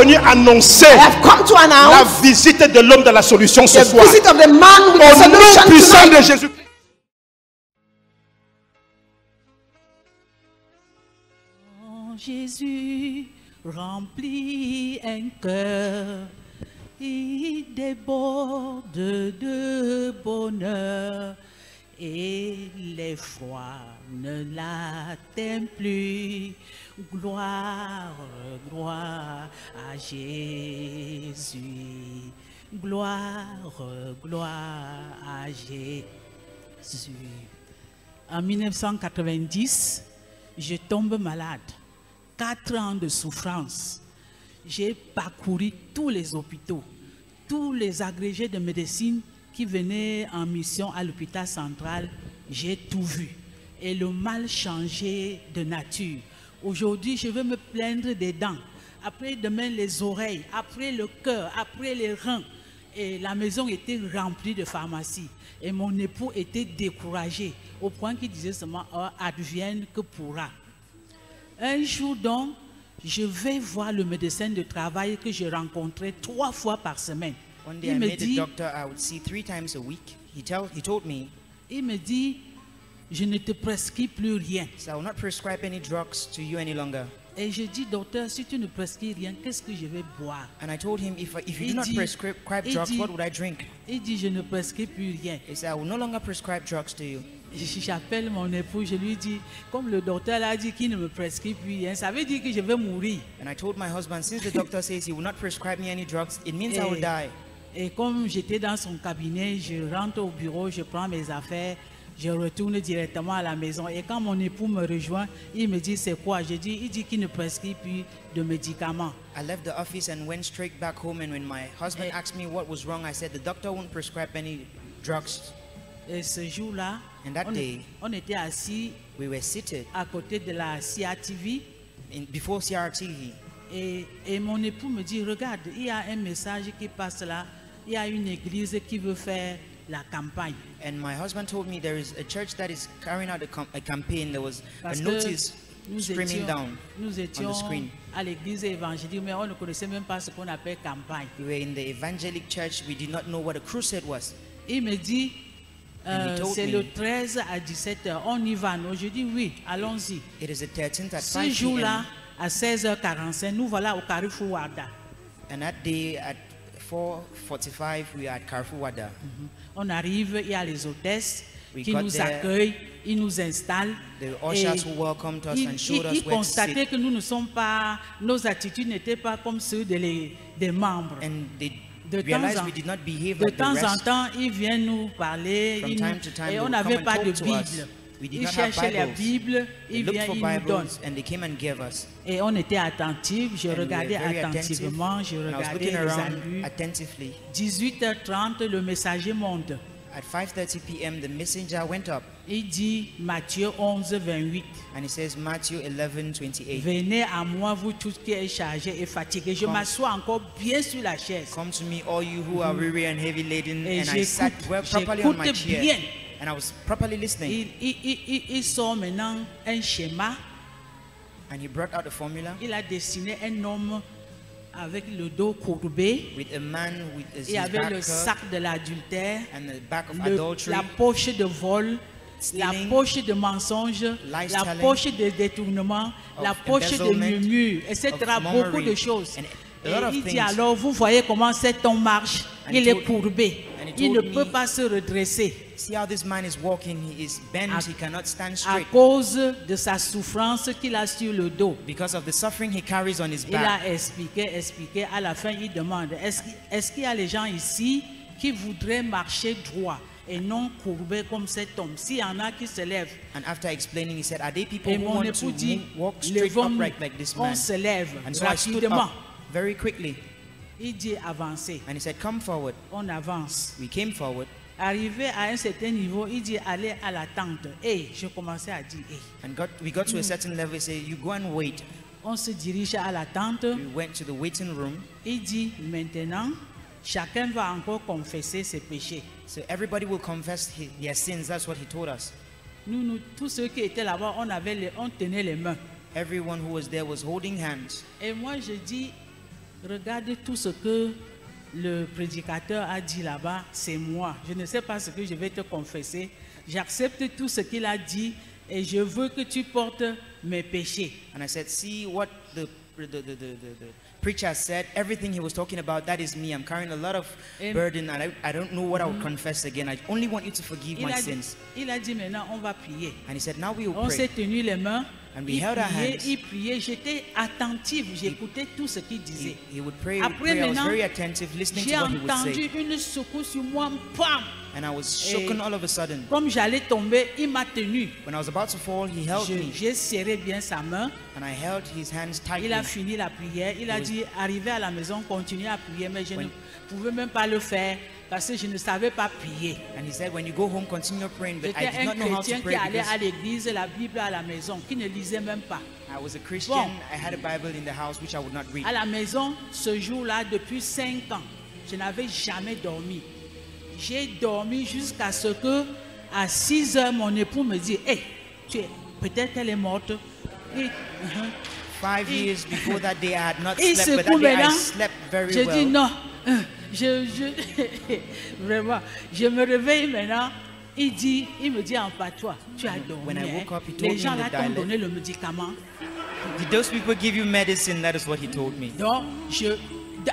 venu annoncer I have come to la announce visite de l'homme de la solution ce the soir. visit of the man with the Au nom solution puissant tonight. de Jésus. Jésus remplit un cœur, il déborde de bonheur et l'effroi ne l'atteint plus. Gloire, gloire à Jésus. Gloire, gloire à Jésus. En 1990, je tombe malade. 4 ans de souffrance. J'ai parcouru tous les hôpitaux, tous les agrégés de médecine qui venaient en mission à l'hôpital central. J'ai tout vu. Et le mal changeait de nature. Aujourd'hui, je veux me plaindre des dents. Après demain, les oreilles. Après le cœur. Après les reins. Et la maison était remplie de pharmacies. Et mon époux était découragé. Au point qu'il disait seulement, oh, advienne que pourra. Un jour donc, je vais voir le médecin de travail que je rencontrais 3 fois par semaine. One day I met the doctor I would see 3 times a week. He told me, il me dit, je ne te prescris plus rien. so I will not prescribe any drugs to you any longer. Et je dis, docteur, si tu ne prescris rien, qu'est-ce que je vais boire? And I told him, if you Il do not dit- prescribe il drugs, dit- what would I drink? Il dit, je ne prescris plus rien. He said, I will no longer prescribe drugs to you. J'appelle mon époux, je lui dis, comme le docteur a dit qu'il ne me prescrit plus rien, ça veut dire que je vais mourir. And I told my husband, since the doctor says he will not prescribe me any drugs, it means I will die. Et comme j'étais dans son cabinet, je rentre au bureau, je prends mes affaires, je retourne directement à la maison. Et quand mon époux me rejoint, il me dit, c'est quoi? Il dit qu'il ne prescrit plus de médicaments. I left the office and went straight back home, and when my husband asked me what was wrong, I said the doctor won't prescribe any drugs. Et ce jour-là, And that day, on était assis we were seated à côté de la CRTV. before CRTV. Et mon époux me dit, regarde, il y a un message qui passe là. Il y a une église qui veut faire la campagne. And my husband told me there is a church that is carrying out a campaign. There was a Parce que notice screaming down nous on étions the screen. à l'église évangélique, mais on ne connaissait même pas ce qu'on appelle campagne. We were in the evangelic church. We did not know what a crusade was. Il me dit, And he told c'est me- le 13 à 17h, on y va. Non, je dis oui, allons-y. It is the 13th at Ce 5 jour-là, p.m. à 16h45, nous voilà au Carrefour Warda. And that day at 4:45, we are at Carrefour Wada. On arrive, il y a les hôtesses We qui got nous there. accueillent, ils nous installent. The ushers Et who welcomed us ils and showed us ils where to constataient sit. que nous ne sommes pas, nos attitudes n'étaient pas comme ceux des membres. And they De realized temps en- we did not behave De like the temps en rest. temps, ils viennent nous parler. From ils time nous- to time, et they on would n'avait come pas and de talk to us. Bible. We did Ils not have cherchaient la Bibles. Bible, They ils looked viennent, for ils nous donnent. Bibles and they came and gave us. Et on était attentifs, je And we were regardais very attentivement, je attentive. And I was regardais looking les around allures. attentively. 18h30, le messager monte. At 5:30 p.m., the messenger went up Il dit Matthieu 11, 28. and he says, Matthew 11:28. Venez à moi, vous tous qui êtes chargés et fatigués. Je Come. m'assois encore bien sur la chaise. Come to me, all you who are weary and heavy laden. Et And I sat properly on my j'écoute chair. bien. And I was properly listening. Il sort maintenant un schéma. And he brought out the formula Il a dessiné un homme avec le dos courbé. with a man with his Il y avait back le curved sac de l'adultère, and the back of la adultery. poche de vol, la Stealing, poche de mensonge, la lies-telling, poche de détournement, la of poche de embezzlement, murmure, etc. of Beaucoup murmuring, de choses. and Et a lot of il dit things. alors, vous voyez comment cet homme marche, And il he est told- courbé, and he il ne told peut me- pas se redresser See how this man is walking? He is bent, À- he cannot stand à straight cause de sa souffrance qu'il a sur le dos. because of the suffering he carries on his Il back. a expliqué, à la fin il demande, est-ce qu'il y a les gens ici qui voudraient marcher droit et non courbés comme cet homme? S'il y en a qui se lèvent, And after explaining, he said, are there people et who mon want époux to dit, walk straight levons-nous, upright like this on man? se lève And so I stood rapidement. up very quickly. Il dit avancez, And he said, come forward. on avance. We came forward. Arrivé à un certain niveau, il dit allez à la tente. Et je commençais à dire, And we got to a certain level. He said, you go and wait. on se dirige à la tente. We went to the waiting room. Il dit maintenant, chacun va encore confesser ses péchés. So everybody will confess their sins. That's what he told us. Nous, tous ceux qui étaient là-bas, on tenait les mains. Everyone who was there was holding hands. Et moi, je dis, Regarde tout ce que le prédicateur a dit là-bas, c'est moi. Je ne sais pas ce que je vais te confesser. J'accepte tout ce qu'il a dit et je veux que tu portes mes péchés. And I said, see what the preacher said, everything he was talking about, that is me. I'm carrying a lot of burden and I don't know what I would confess again. I only want you to forgive my sins. Il a dit maintenant on va prier. And he said, now we will On s'est pray. tenu les mains. And we held our hands. Il priait, j'étais attentive, j'écoutais tout ce qu'il disait. He would pray, Après I was maintenant, very attentive, listening j'ai to what he would entendu say. une secousse sur moi, pam! And I was shaken all of a sudden. Comme j'allais tomber, il m'a tenu. When I was about to fall, he held me. J'ai serré bien sa main. And I held his hands tightly. Il a fini la prière. Il a dit, arrivé à la maison, continuez à prier. Mais je ne pouvais même pas le faire parce que je ne savais pas prier. And he said, when you go home, continue praying. But I J'étais did un not know how to chrétien qui pray allait because à l'église, la Bible à la maison, qui ne lisait même pas. I was a Christian. Bon. I had a Bible in the house which I would not read. À la maison, ce jour-là, depuis 5 ans, je n'avais jamais dormi. J'ai dormi jusqu'à ce que, à 6 heures, mon époux me dit, hey, peut-être qu'elle est morte. Et, 5 years before that day, I had not il slept, but secoue that day I maintenant. slept very Je dis well. non. Vraiment, je me réveille maintenant. Il me dit en patois, tu as dormi. When I Hein? woke up, he told Les me gens in là the t'ont dialect. donné le médicament. Did those people give you medicine? That is what he told me. Donc,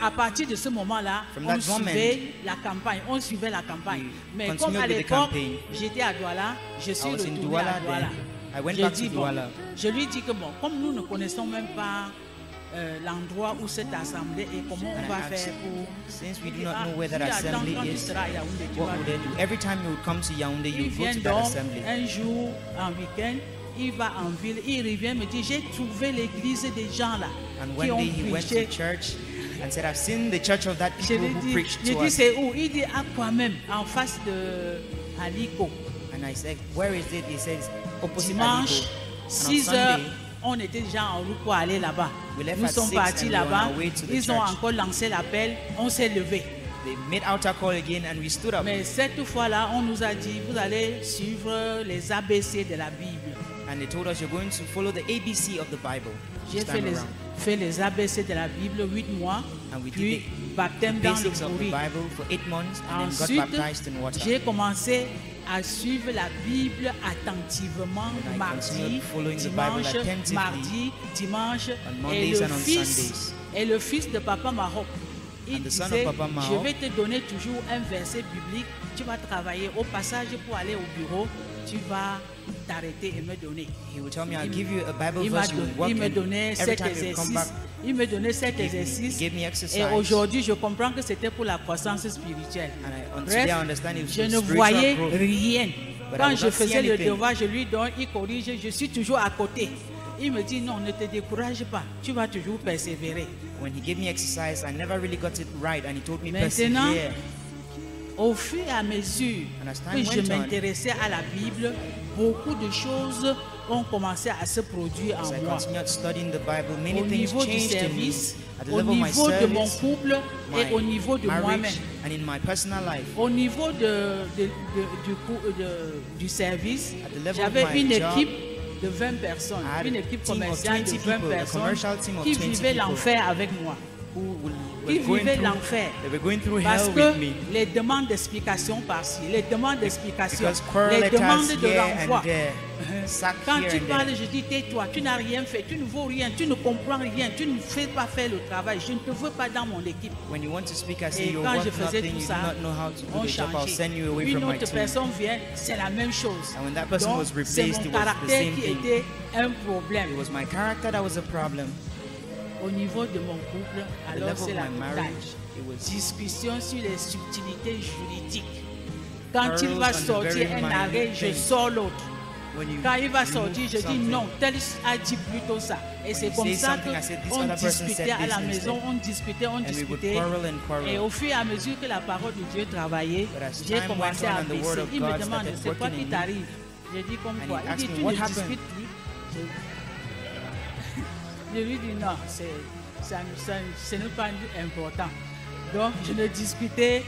à partir de ce moment-là, From on that moment, suivait la campagne. On suivait la campagne. we Mais continued comme à with the l'époque, campaign. j'étais à Douala, je suis was in retourné Douala à Douala. then. I went back to Douala. Je lui dis que bon, comme nous ne connaissons même pas l'endroit où cette assemblée est, comment on And va I asked faire him, pour... since we do not know where that Tu attends, assembly quand tu is, seras à Yaoundé, tu what vas would they do? Every time you would come to Yaoundé, you Il would go vient to that donc assembly. un jour en week-end, il va en ville, il revient me dit j'ai trouvé l'église des gens là And qui one ont day he went prêché. to church and said, I've seen the church of that Je people lui who dis, preached je to dis us. c'est où? Il dit à quoi même en face de Aliko. And I said, where is it? He says, opposite Dimanche, Aligo. And on 6 heures, Sunday, on était déjà en route pour aller là-bas. We left Nous at sommes 6 partis and we were on là-bas. our way to the Ils ont church. encore lancé l'appel. On s'est levé. they made altar call again and we stood up. Mais cette fois-là, on nous a dit, vous allez suivre les ABC de la Bible. And they told us you're going to follow the ABC of the Bible. J'ai this fait time les, around. fait les ABC de la Bible 8 mois, And we puis did the baptême dans le basics of the bourri. Bible for 8 months and then got Ensuite, baptized in water. j'ai commencé à suivre la Bible attentivement And I mardi, continued following the Bible dimanche, attentively mardi, dimanche. on Et Mondays le, and on fils, Sundays. et le fils de Papa Maroc, il And the son of disait, Papa Maroc, je vais te donner toujours un verset biblique, tu vas travailler au passage pour aller au bureau, tu vas t'arrêter et me donner. He would tell me, I'll give you a Bible Il verse you work me in. donnait Every cet time you come back, exercice. Il me donnait cet he exercice. gave me exercise. Et aujourd'hui, je comprends que c'était pour la croissance spirituelle. And today I Bref, understand it was je for ne spiritual voyais growth. rien. But I Quand would je not see faisais le anything. devoir, je lui donne, il corrige, je suis toujours à côté. Il me dit non, ne te décourage pas, tu vas toujours persévérer. When he gave me exercise, I never really got it right, and he told me Maintenant, persevere. Au fur et à mesure And as que time je went on, m'intéressais à la Bible, beaucoup de choses ont commencé à se produire as I en moi. continued studying the Bible, many Au things niveau du changed in me. service, At the au level of my niveau de mon service, couple et au niveau de moi-même. marriage, and in my personal life. Au niveau du service, At the level of j'avais my une job, équipe de 20 personnes, I had une a équipe team of commerciale de 20 20 people, a personnes commercial team of qui 20 vivaient people. l'enfer avec moi. Who Qui were going vivaient through, l'enfer. they were going through Parce hell que with me. les demandes d'explication par-ci, les demandes d'explication, Because quarrel les letters demandes de here renvoi. and there, sack Quand here tu and parles, there. je dis tais-toi, tu n'as rien fait, tu ne vaux rien, tu ne comprends rien, tu ne fais pas faire le travail, je ne te veux pas dans mon équipe. When you want to speak, I say Et you're quand je worth faisais nothing, tout you do ça, not know how to on do the job, I'll changeait. send you away Une from my autre team. personne vient, c'est la même chose. And when that person Donc, was c'est replaced, mon it was the caractère same qui thing. était un problème. It was my character that was a problem. Au niveau de mon couple, At the alors level c'est of la my marriage, tâche. it was Discussion sur les subtilités juridiques. Quand il Pearls va on the sortir very un minute arrêt, je things. sors l'autre. when you Quand il va remove sortir, je dis something. non, tel a dit plutôt ça. Et c'est you comme say ça something, I said, this qu'on other person discutait said à la this maison, instead. on discutait, on And we would discutait. quarrel and quarrel. Et au fur et à mesure que la parole de Dieu travaillait, But as j'ai time commencé went on à and the word baisser. of Il me God demande, started c'est quoi working qui in me? t'arrive? Je dis comme And quoi? he Il asked dit, me, tu what ne happened? discutes plus. Je lui dis non, ce n'est pas important. Donc je ne discutais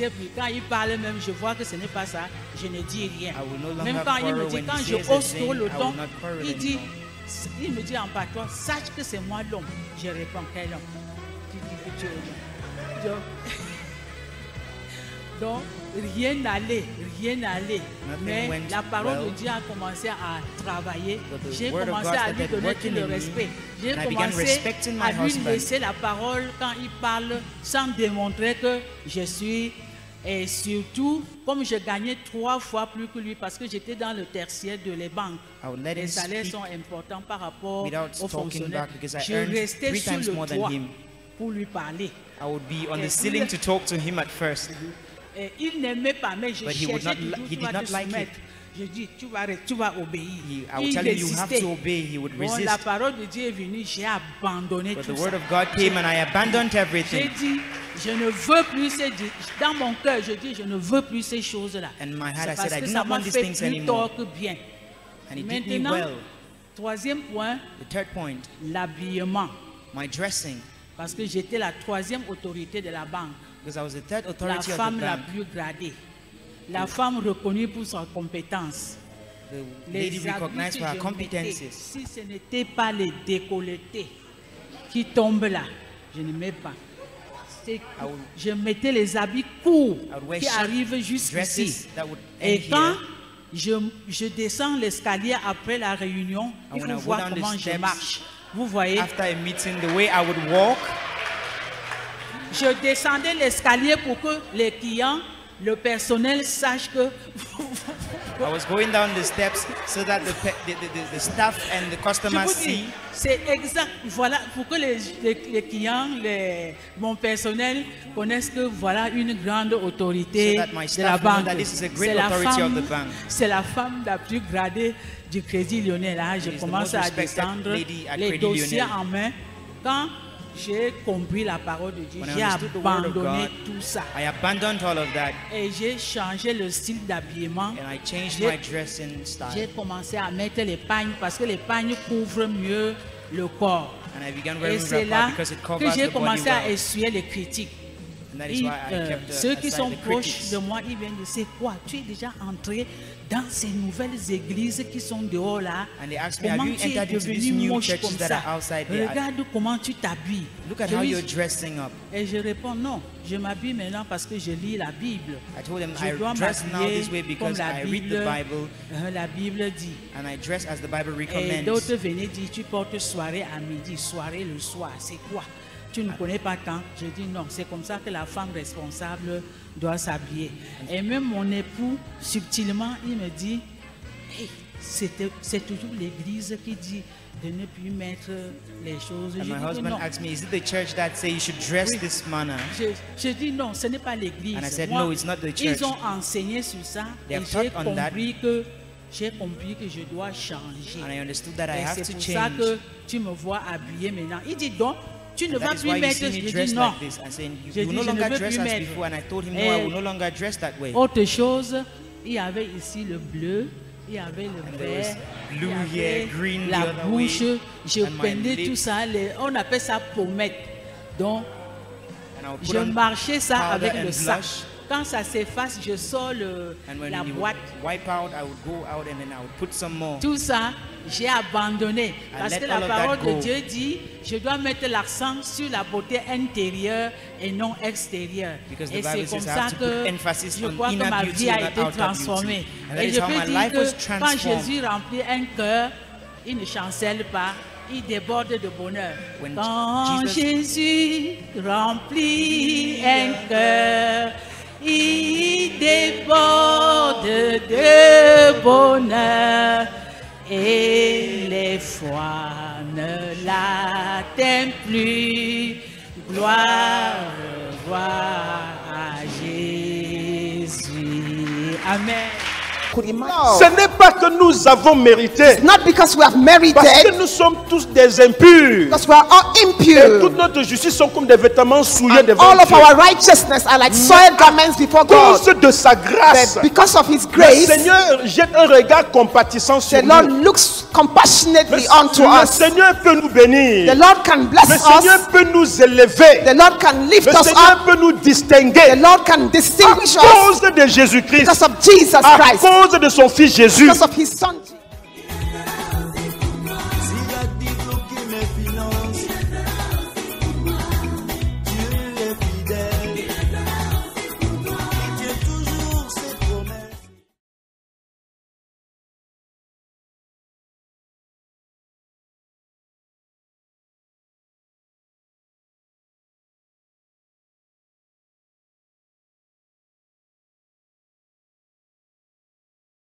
plus. Quand il parle même, je vois que ce n'est pas ça, je ne dis rien. I will no longer Même quand il me quarrel dit, when quand he je says a hausse trop thing, le I ton, will not quarrel il anymore. me dit en patois, sache que c'est moi l'homme. Je réponds, quel homme? Donc, rien n'allait. Mais la parole de Dieu a commencé à travailler. J'ai commencé à lui donner tout le respect. J'ai commencé à lui laisser la parole quand il parle sans démontrer que je suis. Et surtout, comme je gagnais 3 fois plus que lui parce que j'étais dans le tertiaire de les banques. Les salaires sont importants par rapport aux fonctionnaires. Je restais sur le toit pour lui parler. I would be on the ceiling to talk to him at first. Et il n'aimait pas, mais je cherchais he did not like it. Je dis, tu vas obéir. I would tell him you have to obey. He would resist. La parole de Dieu est venue, j'ai abandonné tout ça. But the word of God came and I abandoned everything. J'ai dit, je ne veux plus ces, dans mon cœur, je dis, je ne veux plus ces choses-là. And in my heart I said, I que do ça not m'a want these fait things plus anymore. tort que bien. And it did me Maintenant, well. troisième point, The third point, l'habillement. my dressing. Parce que j'étais la 3e autorité de la banque. Because I was the third La authority of the femme la bank. plus gradée. La femme reconnue pour sa compétence. The lady recognized for her competences. Si ce n'était pas les décolletés qui tombent là, je ne mets pas. Je mettais les habits courts qui arrivent jusqu'ici. Et quand je descends l'escalier après la réunion, il faut voir comment je marche. Vous voyez? After a meeting, the way I would walk. Je descendais l'escalier pour que les clients, le personnel sache que. I was going down the steps so that the staff and the customers see. C'est exact. Voilà, pour que les clients, mon personnel connaissent que voilà une grande autorité de la banque. C'est la femme la plus gradée du Crédit Lyonnais. Là, je commence à descendre les dossiers en main. Quand j'ai compris la parole de Dieu, j'ai abandonné tout ça. I abandoned all of that. Et j'ai changé le style d'habillement. And I changed my dressing style. J'ai commencé à mettre les pagnes parce que les pagnes couvrent mieux le corps. And I began Et wearing c'est là wrapper because it que covers j'ai the body commencé à well. essuyer les critiques. And that is why I kept Ceux qui aside sont the proches critics. de moi, ils viennent de c'est quoi? Tu es déjà entré dans ces nouvelles églises qui sont dehors là. And they asked me, have Comment you tu es entered into these devenu new moche churches comme that ça? are outside there? Regarde comment tu t'habilles. Look at how you're dressing up. Et je réponds non, je m'habille maintenant parce que je lis la Bible. I told them Je I dois dress now m'habiller this way comme because la I read the Bible La Bible dit. and I dress as the Bible Et recommends. d'autres venaient dire, tu portes soirée à midi, soirée le soir, c'est quoi? Tu ne connais pas quand? Je dis non, c'est comme ça que la femme responsable doit s'habiller. Et même mon époux, subtilement, il me dit, hey, c'est toujours l'église qui dit de ne plus mettre les choses. And Je my dis husband non. asked me, is it the church that say you should dress Oui. this manner? Je dis non, ce n'est pas l'église. And I said, Moi, no, it's not the church. ils ont enseigné sur ça They et have taught on that. j'ai compris que je dois changer. And I understood that I Et have c'est to pour ça change. que tu me vois habillé maintenant. Il dit donc, tu ne And vas that is plus why you mettre. see me Je dis dressed non. like this. I said, Je you will dis, no je ne longer veux dress plus as mettre. before. And I told him, no, Et I will no longer dress that way. Autre chose, il y avait ici le bleu, il y avait le And there was vert, blue il y avait here, green the la other bouche. way, Je and my peignais lips. tout ça. On appelle ça pommette. Donc, And I would put je on marchais ça powder avec le and sac. blush. Quand ça s'efface, je sors And when la you boîte. would wipe out, I would go out and then I would put some more. Tout ça, j'ai abandonné. Parce let que la all of that parole de go. Dieu dit, je dois mettre l'accent sur la beauté intérieure et non extérieure. Because the Et c'est Bible comme says I ça have to que put emphasis je on crois que inner ma beauty vie and a not été outer transformée. beauty. And that Et is je how peux my dire life was que quand transformed. Jésus remplit un cœur, il ne chancelle pas, il déborde de bonheur. When Quand Jesus- Jésus remplit un cœur, il déborde de bonheur et les fois ne l'atteignent plus. Gloire, gloire à Jésus. Amen. Ce n'est pas que nous avons mérité. Not because we have Parce merited, que nous sommes tous des impurs. because we are all Et toute impure. notre justice sont comme des vêtements souillés And devant all of Dieu. our righteousness are like soiled garments before À cause God. de sa grâce, But because of His le grace, Seigneur jette un regard compatissant sur the Lord nous. looks compassionately unto Le us. Seigneur peut nous bénir. The Lord can bless Le Seigneur us. peut nous élever. The Lord can lift Le us Seigneur up. peut nous The distinguer. Lord can À distinguish us cause de Jésus-Christ. because of Jesus À Christ, cause de son Fils Jésus. because of His Son.